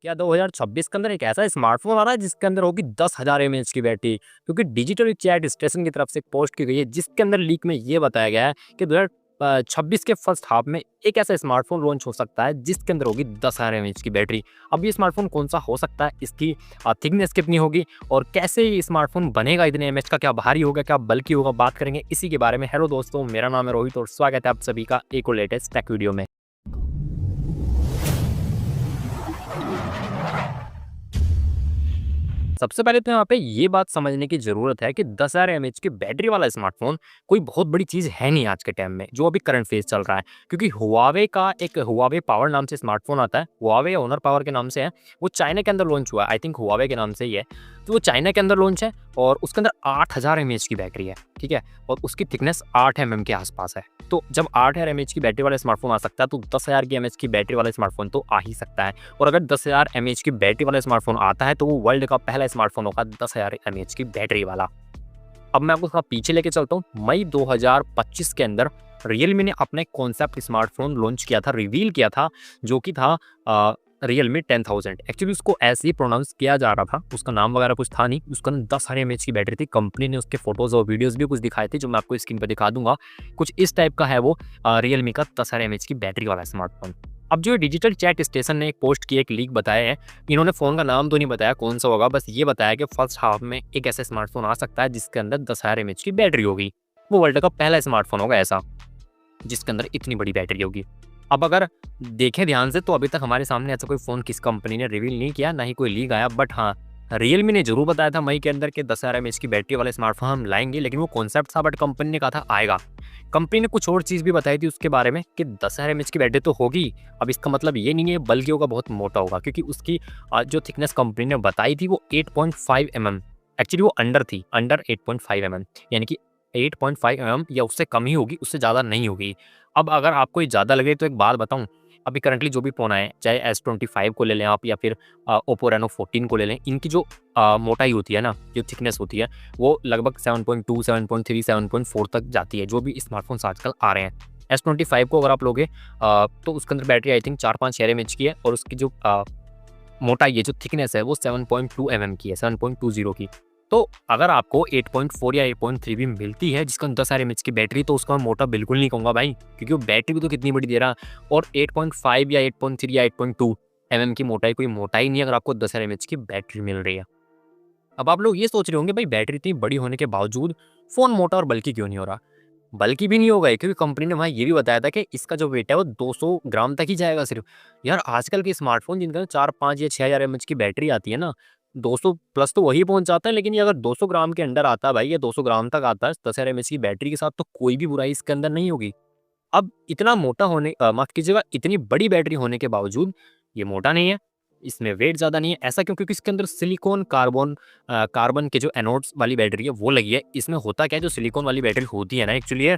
क्या 2026 के अंदर एक ऐसा स्मार्टफ़ोन आ रहा है जिसके अंदर होगी 10,000 एमएएच की बैटरी? क्योंकि डिजिटल चैट स्टेशन की तरफ से एक पोस्ट की गई है जिसके अंदर लीक में ये बताया गया है कि 2026 के फर्स्ट हाफ में एक ऐसा स्मार्टफ़ोन लॉन्च हो सकता है जिसके अंदर होगी 10,000 एमएएच की बैटरी। अब ये स्मार्टफ़ोन कौन-सा हो सकता है, इसकी थिकनेस कितनी होगी और कैसे ये स्मार्टफ़ोन बनेगा इतने एमएएच का, क्या भारी होगा, क्या बल्की होगा, बात करेंगे इसी के बारे में। हेलो दोस्तों, मेरा नाम है रोहित और स्वागत है आप सभी का एक और लेटेस्ट टेक वीडियो में। सबसे पहले तो यहाँ पे ये बात समझने की ज़रूरत है कि 10,000 एमएएच की बैटरी वाला स्मार्टफ़ोन कोई बहुत बड़ी चीज़ है नहीं आज के टाइम में, जो अभी करंट फेज़ चल रहा है। क्योंकि हुआवे का एक हुआवे पावर नाम से स्मार्टफ़ोन आता है, हुआवे ओनर पावर के नाम से है, वो चाइना के अंदर लॉन्च हुआ है, आई थिंक हुआवे के नाम से ही है। तो वो चाइना के अंदर लॉन्च है और उसके अंदर 8,000 एमएएच की बैटरी है, ठीक है? और उसकी थिकनेस 8 एमएम के आसपास है। तो जब 8,000 एमएएच की बैटरी वाला स्मार्टफ़ोन आ सकता है, तो 10,000 की एमएएच की बैटरी वाला स्मार्टफ़ोन तो आ ही सकता है। और अगर 10,000 एमएएच की बैटरी वाला स्मार्टफ़ोन आता है, तो वो वर्ल्ड का पहला स्मार्टफ़ोन होगा 10,000 एमएएच की बैटरी वाला। अब मैं आपको थोड़ा पीछे लेके चलता हूँ। मई 2025 के अंदर रियलमी ने अपने कॉन्सेप्ट स्मार्टफ़ोन लॉन्च किया था, रिवील किया था, जो कि था रियलमी 10,000। एक्चुअली उसको ऐसे ही प्रोनाउंस किया जा रहा था, उसका नाम वगैरह कुछ था नहीं। उसका 10,000 एमएएच की बैटरी थी। कंपनी ने उसके फोटोज़ और वीडियोज़ भी कुछ दिखाए थे, जो मैं आपको स्क्रीन पे दिखा दूँगा। कुछ इस टाइप का है वो रियलमी का 10,000 एमएएच की बैटरी वाला स्मार्टफ़ोन। अब जो डिजिटल चैट स्टेशन ने एक पोस्ट की, एक लीक बताया है, इन्होंने फ़ोन का नाम तो नहीं बताया कौन सा होगा, बस ये बताया कि फर्स्ट हाफ में एक ऐसा स्मार्टफ़ोन आ सकता है जिसके अंदर 10,000 एमएएच की बैटरी होगी। वो वर्ल्ड का पहला स्मार्टफ़ोन होगा ऐसा, जिसके अंदर इतनी बड़ी बैटरी होगी। अब अगर देखें ध्यान से तो अभी तक हमारे सामने ऐसा कोई फ़ोन किस कंपनी ने रिवील नहीं किया, ना ही कोई लीक आया। बट हाँ, रियलमी ने ज़रूर बताया था मई के अंदर कि 10,000 एमएएच की बैटरी वाले स्मार्टफ़ोन हम लाएँगे, लेकिन वो कॉन्सेप्ट था, बट कंपनी ने कहा था आएगा। कंपनी ने कुछ और चीज़ भी बताई थी उसके बारे में कि 10,000 एमएएच की बैटरी तो होगी। अब इसका मतलब ये नहीं है बल्कि होगा बहुत मोटा होगा, क्योंकि उसकी जो थिकनेस कंपनी ने बताई थी वो 8.5 एमएम, एक्चुअली वो अंडर थी, अंडर 8.5 एमएम, यानी कि 8.5 एमएम या उससे कम ही होगी, उससे ज़्यादा नहीं होगी। अब अगर आपको ये ज़्यादा लगे तो एक बात बताऊँ, अभी करंटली जो भी फ़ोन आए हैं, चाहे S25 को ले लें आप या फिर ओप्पो रेनो 14 को ले लें, इनकी जो मोटाई होती है ना, जो थिकनेस होती है, वो लगभग 7.2, 7.3, 7.4 तक जाती है, जो भी स्मार्टफ़ोन्स आजकल आ रहे हैं। S25 को अगर आप लोगे तो उसके अंदर बैटरी आई थिंक 4-5 एमएएच की है और उसकी जो मोटाई है, जो थिकनेस है, वो 7.2 एमएम की है, 7.20 की। तो अगर आपको 8.4 या 8.3 भी मिलती है जिसका 10,000 एमएएच की बैटरी, तो उसको मैं मोटा बिल्कुल नहीं कहूँगा भाई, क्योंकि वो बैटरी भी तो कितनी बड़ी दे रहा है। और 8.5 या 8.3 या 8.2 एमएम की मोटाई कोई मोटाई नहीं है अगर आपको 10,000 एमएएच की बैटरी मिल रही है। अब आप लोग ये सोच रहे होंगे भाई, बैटरी इतनी बड़ी होने के बावजूद फ़ोन मोटा और बल्कि क्यों नहीं हो रहा? बल्कि भी नहीं होगा ये, क्योंकि कंपनी ने वहाँ ये भी बताया था कि इसका जो वेट है वो 200 ग्राम तक ही जाएगा सिर्फ। यार आजकल के स्मार्टफ़ोन जिनके अंदर 4-5 या 6,000 एमएच की बैटरी आती है ना, 200 प्लस तो वही पहुँच जाता है, लेकिन ये अगर 200 ग्राम के अंडर आता है भाई, या 200 ग्राम तक आता है 10,000 एमएच की बैटरी के साथ, तो कोई भी बुराई इसके अंदर नहीं होगी। अब इतना मोटा होने माफ़ कीजिएगा, इतनी बड़ी बैटरी होने के बावजूद ये मोटा नहीं है, इसमें वेट ज़्यादा नहीं है। ऐसा क्यों? क्योंकि इसके अंदर सिलिकॉन कार्बन के जो एनोड्स वाली बैटरी है वो लगी है। इसमें होता क्या है, जो सिलिकॉन वाली बैटरी होती है ना, एक्चुअली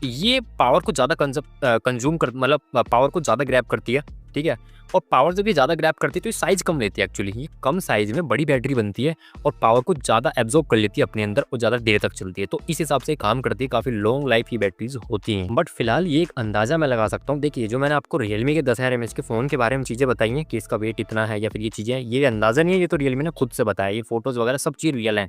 ये पावर को ज़्यादा कंज़्यूम कर, मतलब पावर को ज़्यादा ग्रैब करती है, ठीक है? और पावर जब ये ज़्यादा ग्रैब करती है तो ये साइज़ कम लेती है एक्चुअली। ये कम साइज़ में बड़ी बैटरी बनती है और पावर को ज़्यादा एब्ज़ॉर्ब कर लेती है अपने अंदर और ज़्यादा देर तक चलती है। तो इस हिसाब से काम करती है, काफ़ी लॉन्ग लाइफ़ की बैटरीज़ होती हैं। बट फिलहाल ये एक अंदाज़ा मैं लगा सकता हूँ। देखिए, जो मैंने आपको रियलमी के 10,000 एमएच के फ़ोन के बारे में चीज़ें बताई हैं कि इसका वेट इतना है या फिर ये चीज़ें हैं, ये अंदाज़ा नहीं है, ये तो रियलमी ने खुद से बताया। ये फ़ोटोज़ वगैरह सब चीज़ रियल हैं।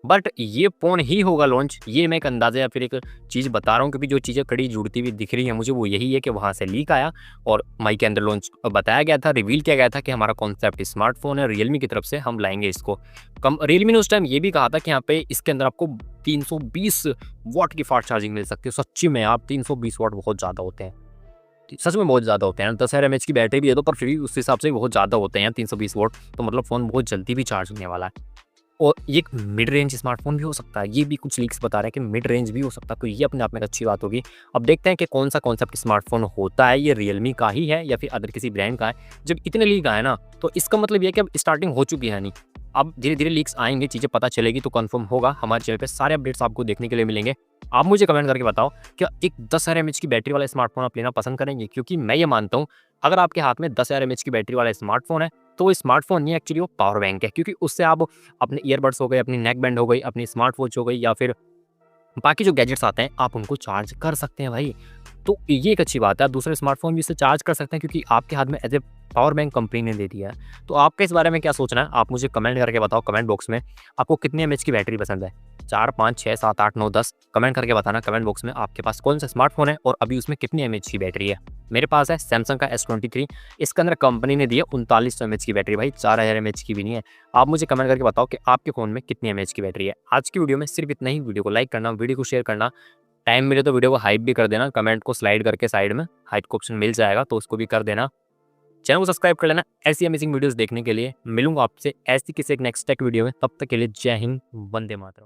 बट ये फ़ोन ही होगा लॉन्च, ये मैं एक अंदाज़ा या फिर एक चीज़ बता रहा हूँ, क्योंकि जो चीज़ें कड़ी जुड़ती हुई दिख रही है मुझे, वो यही है कि वहाँ से लीक आया और मई के अंदर लॉन्च बताया गया था, रिवील किया गया था कि हमारा कॉन्सेप्ट स्मार्टफ़ोन है, रियलमी की तरफ से हम लाएँगे इसको। रियलमी ने उस टाइम ये भी कहा था कि यहाँ पे इसके अंदर आपको 320 वॉट की फास्ट चार्जिंग मिल सकती है। सच्ची में आप 320 वॉट बहुत ज़्यादा होते हैं। सच में बहुत ज़्यादा होते हैं। 10,000 एमएच की बैटरी भी है तो, पर फिर भी उस हिसाब से बहुत ज़्यादा होते हैं 320 वॉट, तो मतलब फ़ोन बहुत जल्दी भी चार्ज होने वाला है। और ये एक मिड रेंज स्मार्टफ़ोन भी हो सकता है, ये भी कुछ लीक्स बता रहे हैं कि मिड रेंज भी हो सकता है, तो ये अपने आप में एक अच्छी बात होगी। अब देखते हैं कि कौन-सा कॉन्सेप्ट स्मार्टफ़ोन होता है, ये रियलमी का ही है या फिर अदर किसी ब्रांड का है। जब इतने लीक आए ना, तो इसका मतलब ये है कि अब स्टार्टिंग हो चुकी है नहीं। अब धीरे-धीरे लीक्स आएँगे, चीज़ें पता चलेगी तो कन्फर्म होगा। हमारे चैनल पे सारे अपडेट्स आपको देखने के लिए मिलेंगे। आप मुझे कमेंट करके बताओ, क्या एक 10,000 एमएच की बैटरी वाला स्मार्टफ़ोन आप लेना पसंद करेंगे? क्योंकि मैं ये मानता हूँ, अगर आपके हाथ में 10,000 एमएच की बैटरी वाला स्मार्टफ़ोन है, तो वो स्मार्टफ़ोन नहीं है, एक्चुअली वो पावर बैंक है, क्योंकि उससे आप अपने ईयरबड्स हो गए, अपनी नेक बैंड हो गई, अपनी स्मार्ट वॉच हो गई या फिर बाकी जो गैजेट्स आते हैं, आप उनको चार्ज कर सकते हैं भाई। तो ये एक अच्छी बात है, आप दूसरे स्मार्टफ़ोन भी इससे चार्ज कर सकते हैं क्योंकि आपके हाथ में as a power bank company ने दे दिया है। तो आपका इस बारे में क्या सोचना है? आप मुझे कमेंट करके बताओ कमेंट बॉक्स में, आपको कितने एमएच की बैटरी पसंद है? 4, 5, 6, 7, 8, 9, 10 कमेंट करके बताना कमेंट बॉक्स में आपके पास कौन-सा स्मार्टफ़ोन है और अभी उसमें कितनी एमएच की बैटरी है? मेरे पास है सैमसंग का S23, इसके अंदर कंपनी ने दी है 3900 एमएच की बैटरी भाई, 4000 एमएच की भी नहीं है। आप मुझे कमेंट करके बताओ कि आपके फ़ोन में कितनी एमएच की बैटरी है? आज की वीडियो में सिर्फ़ इतना ही, वीडियो को लाइक करना, वीडियो को शेयर करना, टाइम मिले तो वीडियो को हाइप भी कर देना, कमेंट को स्लाइड करके साइड में हाइप का ऑप्शन मिल जाएगा तो उसको भी कर देना। चैनल को सब्सक्राइब कर लेना ऐसी अमेजिंग वीडियोस देखने के लिए। मिलूंगा आपसे ऐसी किसी एक नेक्स्ट टेक वीडियो में, तब तक के लिए जय हिंद, वंदे मातरम।